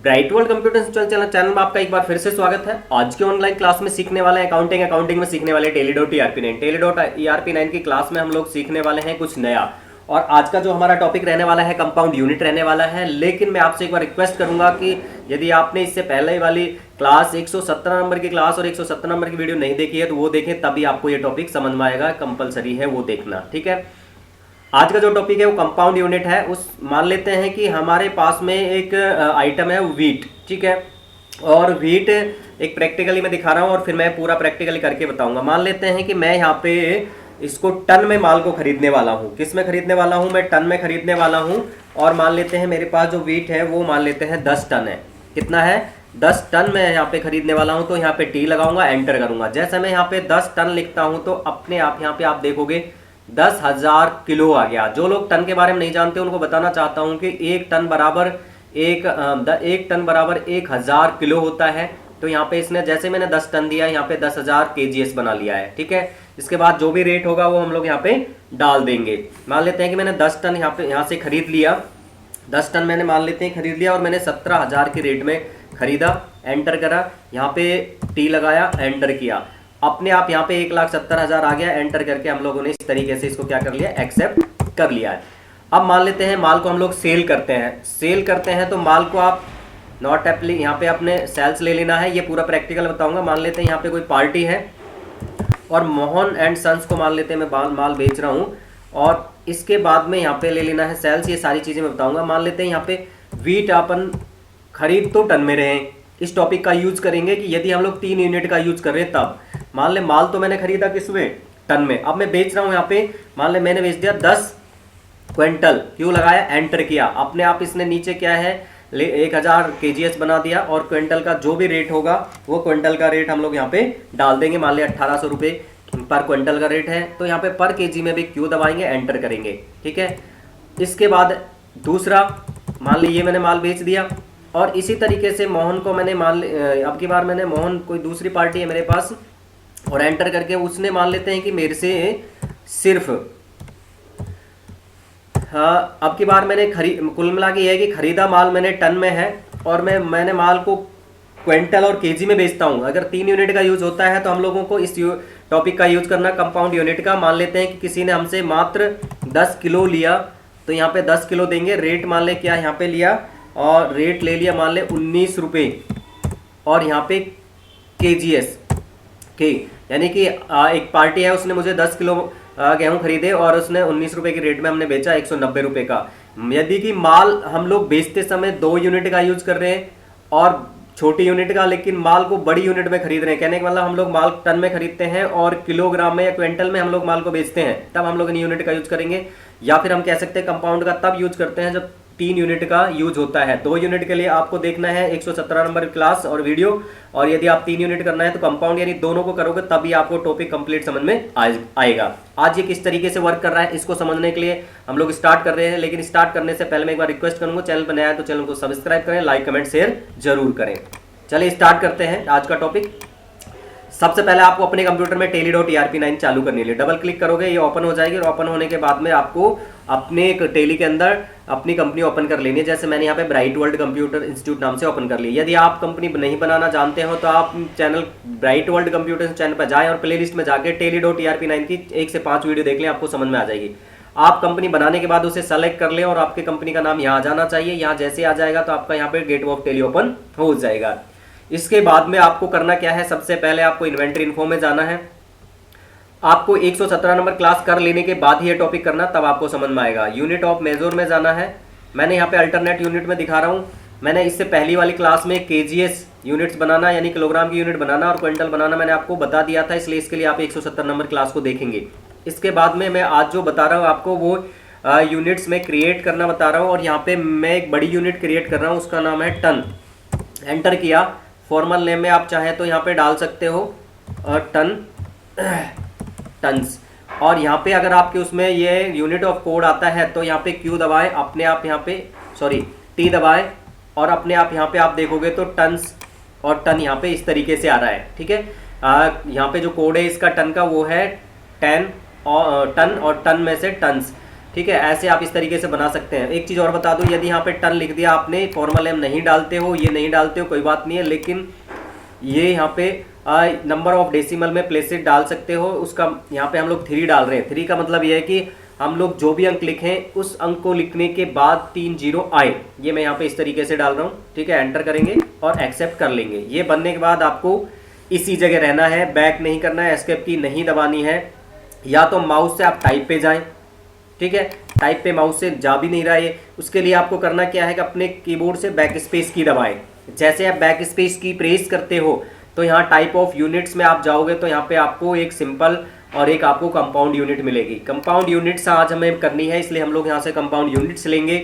Bright world computer institute channel में आपका एक बार फिर से स्वागत है। आज के ऑनलाइन क्लास में सीखने वाले अकाउंटिंग में सीखने वाले टेली.ERP9 की क्लास में हम लोग सीखने वाले हैं कुछ नया। और आज का जो हमारा टॉपिक रहने वाला है कंपाउंड यूनिट रहने वाला है। लेकिन मैं आपसे एक बार रिक्वेस्ट करूंगा कि यदि आपने इससे पहले वाली क्लास 117 नंबर की क्लास और 117 नंबर की वीडियो नहीं देखी है तो वो देखें, तभी आपको ये टॉपिक समझ में आएगा। कंपलसरी है वो देखना, ठीक है। आज का जो टॉपिक है वो कंपाउंड यूनिट है। उस मान लेते हैं कि हमारे पास में एक आइटम है व्हीट, ठीक है। और व्हीट एक प्रैक्टिकली मैं दिखा रहा हूँ और फिर मैं पूरा प्रैक्टिकली करके बताऊंगा। मान लेते हैं कि मैं यहाँ पे इसको टन में माल को खरीदने वाला हूँ। किस में खरीदने वाला हूँ? मैं टन में खरीदने वाला हूँ। और मान लेते हैं मेरे पास जो व्हीट है वो मान लेते हैं 10 टन है। कितना है? 10 टन मैं यहाँ पे खरीदने वाला हूँ। तो यहाँ पे टी लगाऊंगा, एंटर करूंगा। जैसे मैं यहाँ पे 10 टन लिखता हूँ तो अपने आप यहाँ पे आप देखोगे 10,000 किलो आ गया। जो लोग टन के बारे में नहीं जानते उनको बताना चाहता हूं कि एक टन बराबर 1,000 किलो होता है। तो यहाँ पे इसने जैसे मैंने 10 टन दिया, यहाँ पे 10,000 kgs बना लिया है, ठीक है। इसके बाद जो भी रेट होगा वो हम लोग यहाँ पे डाल देंगे। मान लेते हैं कि मैंने 10 टन यहाँ से खरीद लिया। 10 टन मैंने मान लेते हैं खरीद लिया और मैंने 17,000 के रेट में खरीदा, एंटर करा, यहाँ पे टी लगाया, एंटर किया। अपने आप यहाँ पे 1,70,000 आ गया। एंटर करके हम लोगों ने इस तरीके से इसको क्या कर लिया? एक्सेप्ट कर लिया है। अब मान लेते हैं माल को हम लोग सेल करते हैं। तो माल को आप नॉट एप्ली यहाँ पे अपने सेल्स ले लेना है। ये पूरा प्रैक्टिकल बताऊंगा। मान लेते हैं यहाँ पे कोई पार्टी है और मोहन एंड सन्स को मान लेते हैं मैं माल बेच रहा हूँ। और इसके बाद में यहाँ पे ले लेना है सेल्स। ये सारी चीजें मैं बताऊंगा। मान लेते हैं यहाँ पे व्हीट अपन खरीद तो टन में रहे। इस टॉपिक का यूज करेंगे कि यदि हम लोग 3 यूनिट का यूज कर रहे हैं तब। मान ले माल तो मैंने खरीदा किसमें? टन में। अब मैं बेच रहा हूं यहाँ पे, मान ले मैंने बेच दिया 10 क्विंटल। क्यों लगाया? एंटर किया। अपने आप इसने नीचे क्या है 1,000 kgs बना दिया। और क्विंटल का जो भी रेट होगा वो क्विंटल का रेट हम लोग यहाँ पे डाल देंगे। मान लिया 1,800 रुपये पर क्विंटल का रेट है। तो यहाँ पे पर केजी में भी क्यू दबाएंगे, एंटर करेंगे, ठीक है। इसके बाद दूसरा, मान लीजिए मैंने माल बेच दिया। और इसी तरीके से मोहन को मैंने अब की बार मैंने मोहन, कोई दूसरी पार्टी है मेरे पास, और एंटर करके उसने मान लेते हैं कि मेरे से सिर्फ अब की बार मैंने कुल मिला के यह है कि खरीदा माल मैंने टन में है और मैंने माल को क्विंटल और केजी में बेचता हूं। अगर 3 यूनिट का यूज होता है तो हम लोगों को इस टॉपिक का यूज करना कंपाउंड यूनिट का। मान लेते हैं कि किसी ने हमसे मात्र 10 किलो लिया तो यहाँ पे 10 किलो देंगे। रेट मान ले क्या यहाँ पे लिया और रेट ले लिया मान ले 19 रुपये और यहाँ पे kgs के, यानी कि एक पार्टी है उसने मुझे 10 किलो गेहूं खरीदे और उसने 19 रुपए के रेट में हमने बेचा 190 रुपए का। यदि कि माल हम लोग बेचते समय 2 यूनिट का यूज कर रहे हैं और छोटी यूनिट का, लेकिन माल को बड़ी यूनिट में खरीद रहे हैं, कहने का मतलब हम लोग माल टन में खरीदते हैं और किलोग्राम में या क्विंटल में हम लोग माल को बेचते हैं, तब हम लोग इन यूनिट का यूज करेंगे। या फिर हम कह सकते हैं कंपाउंड का तब यूज करते हैं जब 3 यूनिट का यूज होता है। 2 यूनिट के लिए आपको देखना है 117 नंबर क्लास और वीडियो। और यदि आप 3 यूनिट करना है तो कंपाउंड यानी दोनों को करोगे तभी आपको टॉपिक कंप्लीट समझ में आएगा। आज ये किस तरीके से वर्क कर रहा है इसको समझने के लिए हम लोग स्टार्ट कर रहे हैं। लेकिन स्टार्ट करने से पहले मैं एक बार रिक्वेस्ट करूंगा, चैनल पर नया है तो चैनल को सब्सक्राइब करें, लाइक कमेंट शेयर जरूर करें। चलिए स्टार्ट करते हैं आज का टॉपिक। सबसे पहले आपको अपने कंप्यूटर में टेली.ERP9 चालू करने के लिए डबल क्लिक करोगे, ये ओपन हो जाएगी। और ओपन होने के बाद में आपको अपने टेली के अंदर अपनी कंपनी ओपन कर लेनी है। जैसे मैंने यहाँ पे ब्राइट वर्ल्ड कंप्यूटर इंस्टीट्यूट नाम से ओपन कर ली। यदि आप कंपनी नहीं बनाना जानते हो तो आप channel bright world computer channel पर जाएं और प्लेलिस्ट में जाके टेली.ERP9 की 1 से 5 वीडियो देख लें, आपको समझ में आ जाएगी। आप कंपनी बनाने के बाद उसे सेलेक्ट कर लें और आपकी कंपनी का नाम यहाँ आ जाना चाहिए। यहाँ जैसे आ जाएगा तो आपका यहाँ पे गेटवे ऑफ टेली ओपन हो जाएगा। इसके बाद में आपको करना क्या है, सबसे पहले आपको इन्वेंटरी इन्फो में जाना है। आपको 117 नंबर क्लास कर लेने के बाद ही ये टॉपिक करना, तब आपको समझ में आएगा। यूनिट ऑफ मेजर में जाना है। मैंने यहाँ पे अल्टरनेट यूनिट में दिखा रहा हूँ। मैंने इससे पहली वाली क्लास में kgs यूनिट्स बनाना यानी किलोग्राम की यूनिट बनाना और क्विंटल बनाना मैंने आपको बता दिया था, इसलिए इसके लिए आप 170 नंबर क्लास को देखेंगे। इसके बाद में मैं आज जो बता रहा हूँ आपको वो यूनिट्स में क्रिएट करना बता रहा हूँ। और यहाँ पे मैं एक बड़ी यूनिट क्रिएट कर रहा हूँ, उसका नाम है टन। एंटर किया। फॉर्मल नेम में आप चाहे तो यहाँ पे डाल सकते हो टन्स। और यहाँ पे अगर आपके उसमें ये यूनिट ऑफ कोड आता है तो यहाँ पे क्यू दबाएं, अपने आप यहाँ पे टी दबाएं और अपने आप यहाँ पे आप देखोगे तो टन्स और टन यहाँ पे इस तरीके से आ रहा है, ठीक है। यहाँ पे जो कोड है इसका टन का वो है 10 और टन और टन में से टन्स। ठीक है, ऐसे आप इस तरीके से बना सकते हैं। एक चीज़ और बता दूं, यदि यहाँ पे टन लिख दिया आपने, फॉर्मल एम नहीं डालते हो, ये नहीं डालते हो, कोई बात नहीं है, लेकिन ये यहाँ पे नंबर ऑफ डेसिमल में प्लेसेस डाल सकते हो। उसका यहाँ पे हम लोग 3 डाल रहे हैं। 3 का मतलब ये है कि हम लोग जो भी अंक लिखें उस अंक को लिखने के बाद 3 जीरो आए, ये मैं यहाँ पे इस तरीके से डाल रहा हूँ। ठीक है, एंटर करेंगे और एक्सेप्ट कर लेंगे। ये बनने के बाद आपको इसी जगह रहना है, बैक नहीं करना है, एस्केप की नहीं दबानी है। या तो माउस से आप टाइप पे जाएं, ठीक है, टाइप पे माउस से जा भी नहीं रहा है, उसके लिए आपको करना क्या है कि अपने कीबोर्ड से बैक स्पेस की दबाएं। जैसे आप बैक स्पेस की प्रेस करते हो तो यहाँ टाइप ऑफ यूनिट्स में आप जाओगे तो यहाँ पे आपको एक सिंपल और एक आपको कंपाउंड यूनिट मिलेगी। कंपाउंड यूनिट्स आज हमें करनी है, इसलिए हम लोग यहाँ से कंपाउंड यूनिट्स लेंगे।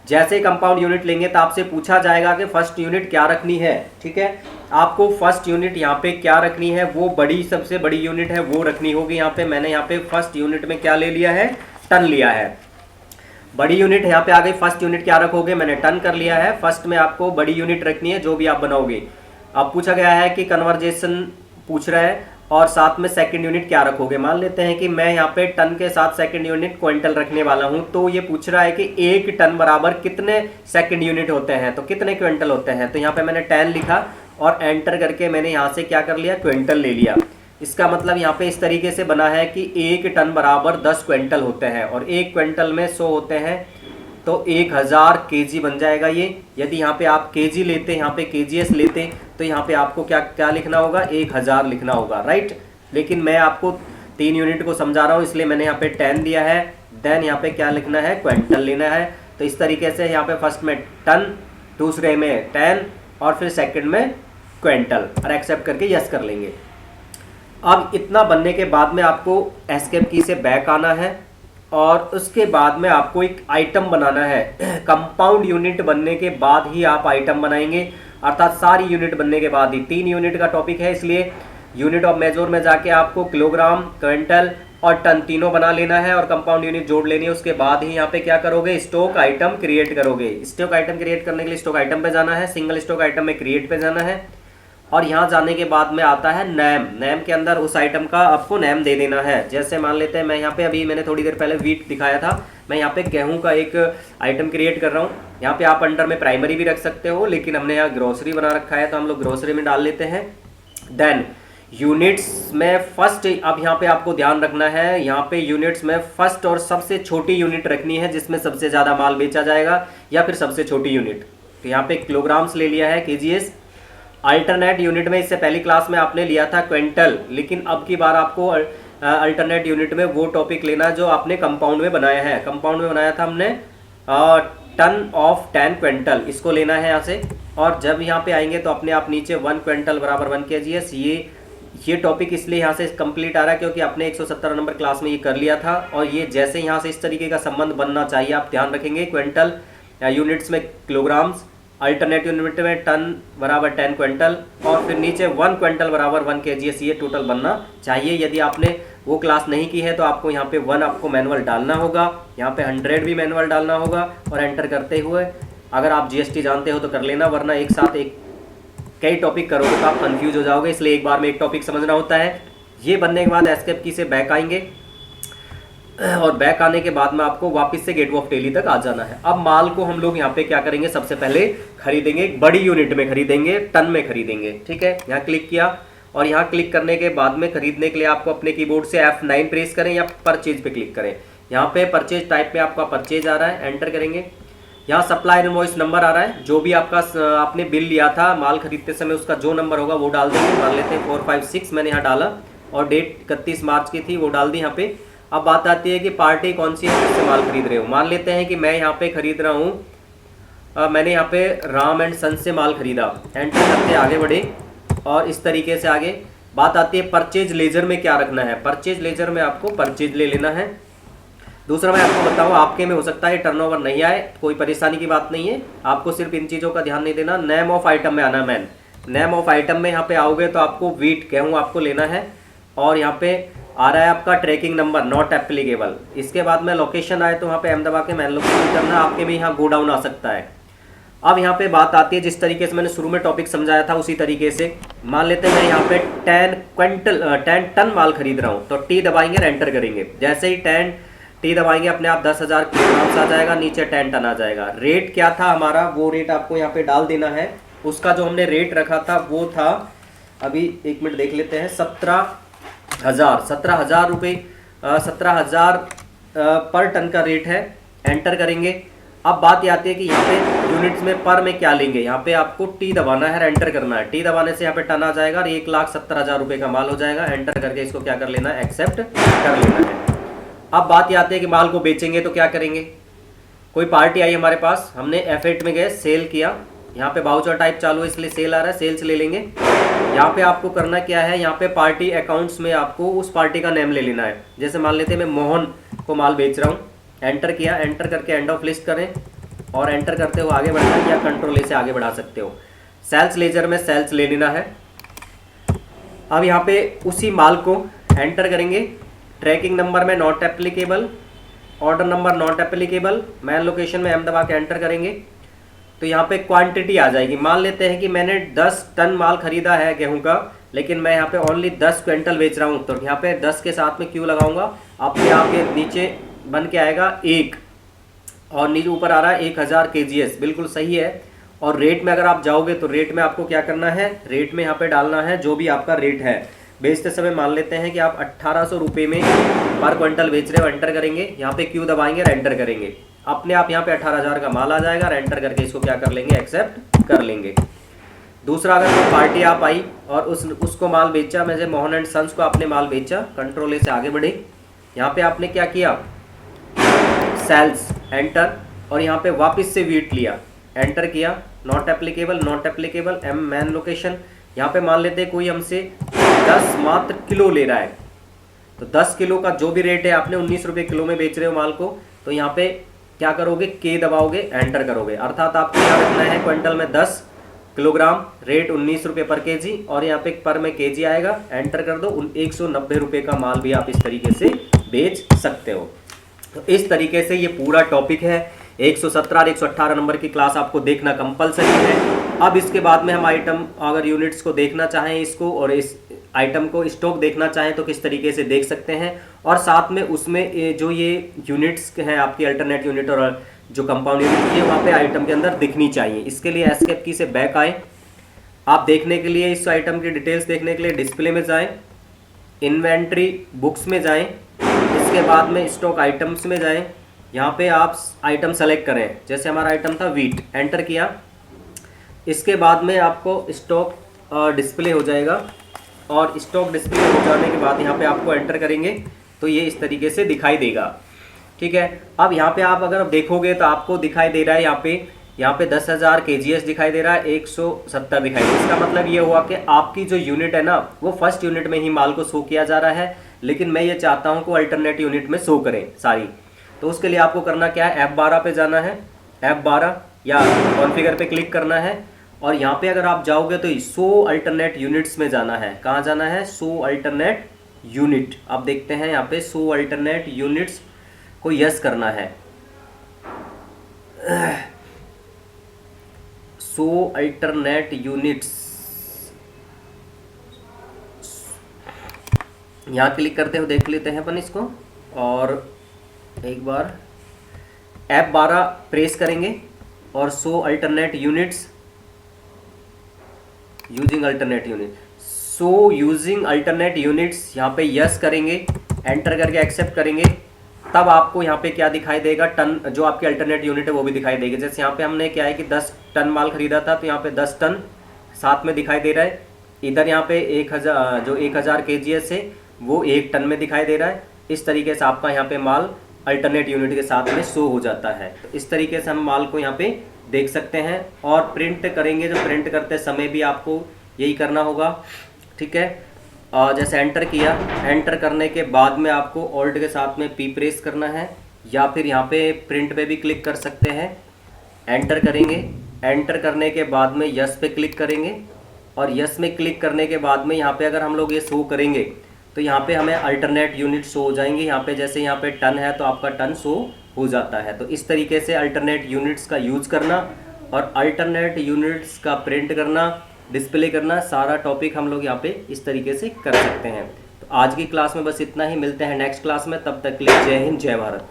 जैसे कंपाउंड यूनिट लेंगे तो आपसे पूछा जाएगा कि फर्स्ट यूनिट क्या रखनी है। ठीक है, आपको फर्स्ट यूनिट यहाँ पे क्या रखनी है, वो बड़ी सबसे बड़ी यूनिट है वो रखनी होगी। यहाँ पे मैंने यहाँ पे फर्स्ट यूनिट में क्या ले लिया है, टन लिया है। बड़ी यूनिट यहाँ पे आ गई। फर्स्ट यूनिट क्या रखोगे, मैंने टन कर लिया है। फर्स्ट में आपको बड़ी यूनिट रखनी है जो भी आप बनाओगे। अब पूछा गया है कि कन्वर्जेशन पूछ रहा है और साथ में सेकंड यूनिट क्या रखोगे। मान लेते हैं कि मैं यहाँ पे टन के साथ सेकंड यूनिट क्विंटल रखने वाला हूँ, तो ये पूछ रहा है कि 1 टन बराबर कितने सेकंड यूनिट होते हैं, तो कितने क्विंटल होते हैं। तो यहाँ पे मैंने 10 लिखा और एंटर करके मैंने यहाँ से क्या कर लिया, क्विंटल ले लिया। इसका मतलब यहाँ पे इस तरीके से बना है कि 1 टन बराबर 10 क्विंटल होते हैं और 1 क्विंटल में 100 होते हैं, तो 1000 केजी बन जाएगा ये। यदि यहाँ पे आप केजी लेते, यहाँ पे केजीएस लेते, तो यहाँ पे आपको क्या क्या लिखना होगा, 1000 लिखना होगा, राइट। लेकिन मैं आपको 3 यूनिट को समझा रहा हूँ, इसलिए मैंने यहाँ पे 10 दिया है। देन यहाँ पे क्या लिखना है, क्विंटल लेना है। तो इस तरीके से यहाँ पे फर्स्ट में टन, दूसरे में 10 और फिर सेकंड में क्विंटल, और एक्सेप्ट करके यस कर लेंगे। अब इतना बनने के बाद में आपको एस्केप की से बैक आना है और उसके बाद में आपको एक आइटम बनाना है। कंपाउंड यूनिट बनने के बाद ही आप आइटम बनाएंगे, अर्थात सारी यूनिट बनने के बाद ही। 3 यूनिट का टॉपिक है, इसलिए यूनिट ऑफ मेजर में जाके आपको किलोग्राम, क्विंटल और टन तीनों बना लेना है और कंपाउंड यूनिट जोड़ लेनी है। उसके बाद ही यहाँ पे क्या करोगे, स्टॉक आइटम क्रिएट करोगे। स्टॉक आइटम क्रिएट करने के लिए स्टॉक आइटम पे जाना है, सिंगल स्टॉक आइटम में क्रिएट पे जाना है और यहाँ जाने के बाद में आता है नेम। नेम के अंदर उस आइटम का आपको नेम दे देना है। जैसे मान लेते हैं मैं यहाँ पे, अभी मैंने थोड़ी देर पहले वीट दिखाया था, मैं यहाँ पे गेहूं का एक आइटम क्रिएट कर रहा हूँ। यहाँ पे आप अंडर में प्राइमरी भी रख सकते हो, लेकिन हमने यहाँ ग्रोसरी बना रखा है तो हम लोग ग्रोसरी में डाल लेते हैं। देन यूनिट्स में फर्स्ट, अब यहाँ पे आपको ध्यान रखना है, यहाँ पे यूनिट्स में फर्स्ट और सबसे छोटी यूनिट रखनी है जिसमें सबसे ज़्यादा माल बेचा जाएगा, या फिर सबसे छोटी यूनिट। तो यहाँ पे किलोग्राम्स ले लिया है, केजीएस। अल्टरनेट यूनिट में इससे पहली क्लास में आपने लिया था क्विंटल, लेकिन अब की बार आपको अल्टरनेट यूनिट में वो टॉपिक लेना जो आपने कंपाउंड में बनाया है। कंपाउंड में बनाया था हमने टन ऑफ 10 क्विंटल, इसको लेना है यहाँ से। और जब यहाँ पे आएंगे तो अपने आप नीचे 1 क्विंटल बराबर 1 केजीएस। ये टॉपिक इसलिए यहाँ से कंप्लीट आ रहा है क्योंकि आपने 117 नंबर क्लास में ये कर लिया था और ये जैसे यहाँ से इस तरीके का संबंध बनना चाहिए, आप ध्यान रखेंगे। क्विंटल यूनिट्स में किलोग्राम्स, अल्टरनेट यूनिट में टन बराबर 10 क्विंटल और फिर नीचे 1 क्विंटल बराबर 1 केजीएस, ये टोटल बनना चाहिए। यदि आपने वो क्लास नहीं की है तो आपको यहाँ पे 1 आपको मैनुअल डालना होगा, यहाँ पे 100 भी मैनुअल डालना होगा और एंटर करते हुए अगर आप जीएसटी जानते हो तो कर लेना, वरना एक साथ कई टॉपिक करोगे तो आप कंफ्यूज हो जाओगे, इसलिए एक बार में एक टॉपिक समझना होता है। ये बनने के बाद एस्केप की से बैक आएंगे और बैक आने के बाद में आपको वापस से गेट ऑफ टेली तक आ जाना है। अब माल को हम लोग यहाँ पे क्या करेंगे, सबसे पहले खरीदेंगे, बड़ी यूनिट में खरीदेंगे, टन में खरीदेंगे। ठीक है, यहाँ क्लिक किया और यहाँ क्लिक करने के बाद में खरीदने के लिए आपको अपने कीबोर्ड से F9 प्रेस करें या परचेज पे क्लिक करें। यहाँ पे परचेज टाइप में आपका परचेज आ रहा है, एंटर करेंगे। यहाँ सप्लायर इनवॉइस नंबर आ रहा है, जो भी आपका आपने बिल लिया था माल खरीदते समय उसका जो नंबर होगा वो डाल देंगे। मान लेते हैं 456 मैंने यहाँ डाला और डेट 31 मार्च की थी वो डाल दी यहाँ पे। अब बात आती है कि पार्टी कौन सी है, किससे माल खरीद रहे हो। मान लेते हैं कि मैं यहाँ पे खरीद रहा हूँ, मैंने यहाँ पे राम एंड सन से माल खरीदा। एंटर करते आगे बढ़े और इस तरीके से आगे बात आती है परचेज लेजर में क्या रखना है। परचेज लेजर में आपको परचेज ले लेना है। दूसरा मैं आपको बताऊँ, आपके में हो सकता है टर्नओवर नहीं आए, कोई परेशानी की बात नहीं है, आपको सिर्फ इन चीज़ों का ध्यान नहीं देना। नेम ऑफ आइटम में आना मैन, नेम ऑफ आइटम में यहाँ पे आओगे तो आपको वीट गेहूँ आपको लेना है और यहाँ पे आ रहा है आपका ट्रैकिंग नंबर नॉट एप्लीकेबल। इसके बाद में लोकेशन आए तो वहाँ पे एम दबा के मैन लोकेशन करना, आपके भी यहाँ गोडाउन आ सकता है। अब यहाँ पे बात आती है, जिस तरीके से मैंने शुरू में टॉपिक समझाया था उसी तरीके से मान लेते हैं मैं यहाँ पे 10 टन माल खरीद रहा हूँ, तो टी दबाएंगे और एंटर करेंगे। जैसे ही टी दबाएंगे अपने आप 10,000 किलोग्राम आ जाएगा, नीचे 10 टन आ जाएगा। रेट क्या था हमारा, वो रेट आपको यहाँ पे डाल देना है। उसका जो हमने रेट रखा था वो था, अभी 1 मिनट देख लेते हैं, 17,000 रुपये, 17,000 पर टन का रेट है। एंटर करेंगे। अब बात ये आती है कि यहाँ पे यूनिट्स में पर में क्या लेंगे। यहाँ पे आपको टी दबाना है, एंटर करना है। टी दबाने से यहाँ पे टन आ जाएगा और 1,70,000 रुपये का माल हो जाएगा। एंटर करके इसको क्या कर लेना है, एक्सेप्ट कर लेना है। अब बात ये आती है कि माल को बेचेंगे तो क्या करेंगे। कोई पार्टी आई हमारे पास, हमने F8 में गए, सेल किया। यहाँ पे बाउचर टाइप चालू है इसलिए सेल आ रहा है, सेल्स ले लेंगे। यहाँ पे आपको करना क्या है, यहाँ पे पार्टी अकाउंट्स में आपको उस पार्टी का नेम ले लेना है। जैसे मान लेते हैं मैं मोहन को माल बेच रहा हूँ। एंटर किया, एंटर करके एंड ऑफ लिस्ट करें और एंटर करते हो आगे बढ़ना है, या कंट्रोल ए से आगे बढ़ा सकते हो। सेल्स लेजर में सेल्स ले लेना है। अब यहाँ पे उसी माल को एंटर करेंगे। ट्रैकिंग नंबर में not applicable, order number not applicable, man location में एम दबा के एंटर करेंगे तो यहाँ पे क्वांटिटी आ जाएगी। मान लेते हैं कि मैंने 10 टन माल खरीदा है गेहूं का, लेकिन मैं यहाँ पे ओनली 10 क्विंटल बेच रहा हूँ, तो यहाँ पे 10 के साथ में क्यों लगाऊंगा, आपके यहाँ पे नीचे बन के आएगा 1 और नीचे ऊपर आ रहा है 1000 kgs, बिल्कुल सही है। और रेट में अगर आप जाओगे तो रेट में आपको क्या करना है, रेट में यहाँ पे डालना है जो भी आपका रेट है। बेचते समय मान लेते हैं कि आप 1800 रुपये में पर क्विंटल बेच रहे हो। एंटर करेंगे, यहाँ पे क्यू दबाएंगे और एंटर करेंगे, अपने आप यहाँ पे 18,000 का माल आ जाएगा। एंटर करके इसको क्या कर लेंगे, एक्सेप्ट कर लेंगे। दूसरा, अगर कोई पार्टी आप आई और उसको माल बेचा, जैसे मोहन एंड सन्स को आपने माल बेचा, कंट्रोल ए से आगे बढ़े। यहाँ पे आपने क्या किया, सेल्स, एंटर, और यहाँ पे वापस से वीट लिया, एंटर किया, not applicable, not applicable, M main location. यहाँ पे मान लेते हैं कोई हमसे 10 मात्र किलो ले रहा है, तो 10 किलो का जो भी रेट है, आपने 19 रुपये किलो में बेच रहे हो माल को, तो यहाँ पे क्या करोगे, के दबाओगे, एंटर करोगे। अर्थात आपको यहाँ रखना है क्विंटल में 10 किलोग्राम, रेट 19 रुपये पर केजी, और यहाँ पे पर में केजी आएगा। एंटर कर दो, 190 रुपये का माल भी आप इस तरीके से बेच सकते हो। तो इस तरीके से ये पूरा टॉपिक है। 117 और 118 नंबर की क्लास आपको देखना कंपलसरी है। अब इसके बाद में हम आइटम, अगर यूनिट्स को देखना चाहें इसको, और इस आइटम को स्टॉक देखना चाहें तो किस तरीके से देख सकते हैं। और साथ में उसमें जो ये यूनिट्स हैं आपकी अल्टरनेट यूनिट और जो कंपाउंड यूनिट, ये वहाँ पे आइटम के अंदर दिखनी चाहिए। इसके लिए एस्केप की से बैक आए। आप देखने के लिए, इस आइटम की डिटेल्स देखने के लिए डिस्प्ले में जाएँ, इन्वेंट्री बुक्स में जाएँ, इसके बाद में स्टॉक आइटम्स में जाएं। यहाँ पे आप आइटम सेलेक्ट करें, जैसे हमारा आइटम था वीट, एंटर किया। इसके बाद में आपको स्टॉक डिस्प्ले हो जाएगा, और स्टॉक डिस्प्ले हो जाने के बाद यहाँ पे आपको एंटर करेंगे तो ये इस तरीके से दिखाई देगा। ठीक है। अब यहाँ पे आप अगर देखोगे तो आपको दिखाई दे रहा है यहाँ पे 10,000 kgs दिखाई दे रहा है, 170 दिखाई दे रहा है। इसका मतलब ये हुआ कि आपकी जो यूनिट है ना, वो फर्स्ट यूनिट में ही माल को शो किया जा रहा है, लेकिन मैं ये चाहता हूँ कि अल्टरनेट यूनिट में शो करें सारी। तो उसके लिए आपको करना क्या है, F12 पे जाना है, F12 या कॉन्फ़िगर पे क्लिक करना है, और यहाँ पे अगर आप जाओगे तो शो अल्टरनेट यूनिट्स में जाना है। कहाँ जाना है, शो अल्टरनेट यूनिट। आप देखते हैं यहाँ पे शो अल्टरनेट यूनिट्स को यस करना है। शो अल्टरनेट यूनिट्स, यहाँ क्लिक करते हो, देख लेते हैं अपन इसको, और एक बार F12 प्रेस करेंगे और show alternate units using alternate unit, show using alternate units, यहाँ पे यस करेंगे, एंटर करके एक्सेप्ट करेंगे। तब आपको यहाँ पे क्या दिखाई देगा, टन, जो आपकी अल्टरनेट यूनिट है वो भी दिखाई देगी। जैसे यहाँ पे हमने क्या है कि 10 टन माल खरीदा था, तो यहाँ पे 10 टन साथ में दिखाई दे रहा है। इधर यहाँ पे 1000 kgs है वो 1 टन में दिखाई दे रहा है। इस तरीके से आपका यहाँ पे माल अल्टरनेट यूनिट के साथ में शो हो जाता है। तो इस तरीके से हम माल को यहाँ पे देख सकते हैं। और प्रिंट करेंगे, जो प्रिंट करते समय भी आपको यही करना होगा। ठीक है। जैसे एंटर किया, एंटर करने के बाद में आपको ऑल्ट के साथ में पी प्रेस करना है, या फिर यहाँ पे प्रिंट पे भी क्लिक कर सकते हैं। एंटर करेंगे, एंटर करने के बाद में यस पे क्लिक करेंगे, और यस में क्लिक करने के बाद में यहाँ पे अगर हम लोग ये शो करेंगे तो यहाँ पे हमें अल्टरनेट यूनिट शो हो जाएंगे। यहाँ पे जैसे यहाँ पे टन है तो आपका टन शो हो जाता है। तो इस तरीके से अल्टरनेट यूनिट्स का यूज़ करना और अल्टरनेट यूनिट्स का प्रिंट करना, डिस्प्ले करना, सारा टॉपिक हम लोग यहाँ पे इस तरीके से कर सकते हैं। तो आज की क्लास में बस इतना ही, मिलते हैं नेक्स्ट क्लास में, तब तक के लिए जय हिंद जय भारत।